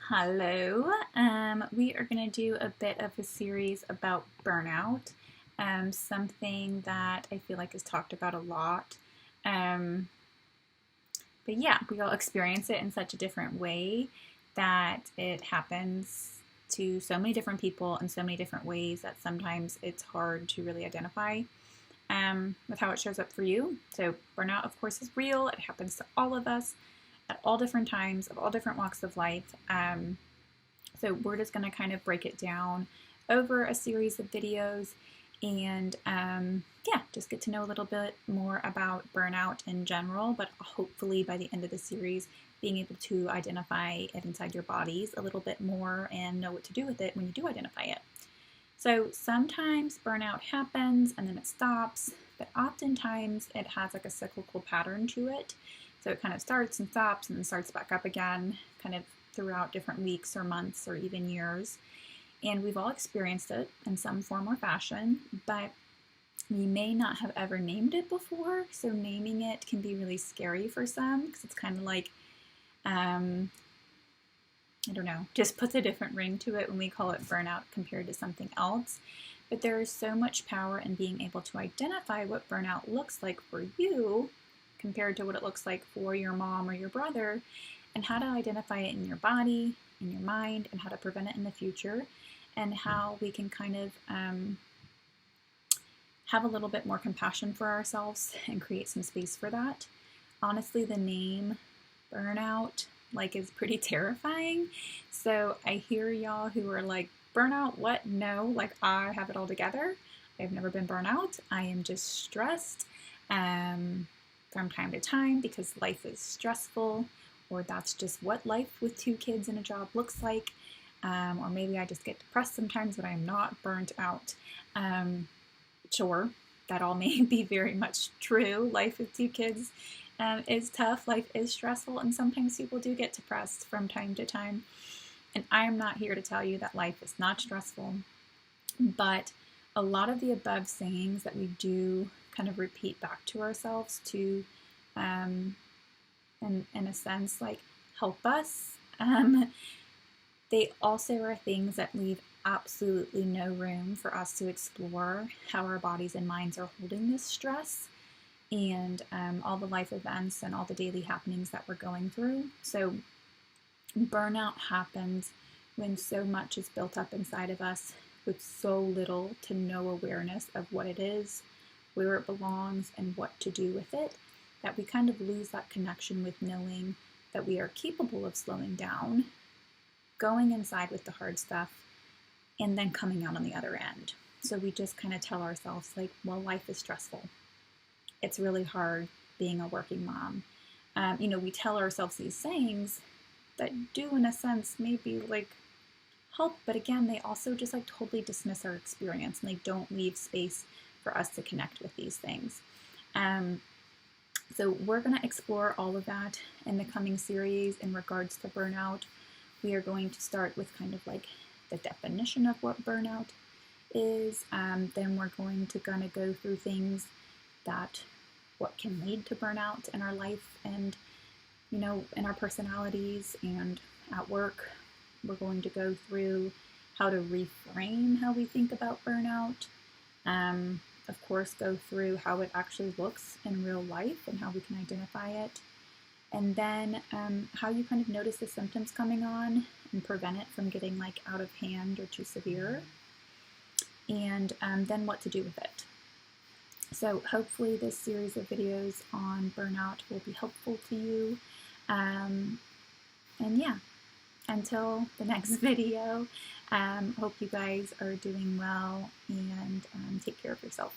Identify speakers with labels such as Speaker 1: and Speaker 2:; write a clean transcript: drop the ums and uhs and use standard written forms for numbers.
Speaker 1: Hello. We are going to do a bit of a series about burnout, something that I feel like is talked about a lot. Um, but yeah, we all experience it in such a different way that it happens to so many different people in so many different ways that sometimes it's hard to really identify with how it shows up for you. So, burnout, of course, is real. It happens to all of us at all different times, of all different walks of life. So we're just going to kind of break it down over a series of videos and yeah, just get to know a little bit more about burnout in general, but hopefully by the end of the series, being able to identify it inside your bodies a little bit more and know what to do with it when you do identify it. So sometimes burnout happens and then it stops, but oftentimes it has like a cyclical pattern to it. So it kind of starts and stops and then starts back up again, kind of throughout different weeks or months or even years. And we've all experienced it in some form or fashion, but we may not have ever named it before. So naming it can be really scary for some because it's kind of like, I don't know, just puts a different ring to it when we call it burnout compared to something else. But there is so much power in being able to identify what burnout looks like for you compared to what it looks like for your mom or your brother, and how to identify it in your body, in your mind, and how to prevent it in the future, and how we can kind of have a little bit more compassion for ourselves and create some space for that. Honestly, the name burnout is pretty terrifying. So I hear y'all who are like, burnout, what? No, I have it all together. I've never been burnt out. I am just stressed from time to time because life is stressful, or that's just what life with 2 kids and a job looks like. Or maybe I just get depressed sometimes, but I'm not burnt out. Sure, that all may be very much true. Life with 2 kids is tough. Life is stressful, and sometimes people do get depressed from time to time. And I'm not here to tell you that life is not stressful, but a lot of the above sayings that we do kind of repeat back to ourselves to, in a sense, help us. They also are things that leave absolutely no room for us to explore how our bodies and minds are holding this stress and all the life events and all the daily happenings that we're going through. So burnout happens when so much is built up inside of us with so little to no awareness of what it is, where it belongs, and what to do with it, that we kind of lose that connection with knowing that we are capable of slowing down, going inside with the hard stuff, and then coming out on the other end. So we just kind of tell ourselves, well, life is stressful. It's really hard being a working mom. We tell ourselves these sayings that do, in a sense, maybe help, but again, they also just totally dismiss our experience, and they don't leave space for us to connect with these things. So we're going to explore all of that in the coming series in regards to burnout. We are going to start with kind of the definition of what burnout is. Then we're going to kind of go through things that what can lead to burnout in our life and, in our personalities and at work. We're going to go through how to reframe how we think about burnout. Of course, go through how it actually looks in real life and how we can identify it. And then how you kind of notice the symptoms coming on and prevent it from getting out of hand or too severe. And then what to do with it. So hopefully this series of videos on burnout will be helpful to you. And yeah, until the next video, hope you guys are doing well and take care of yourself.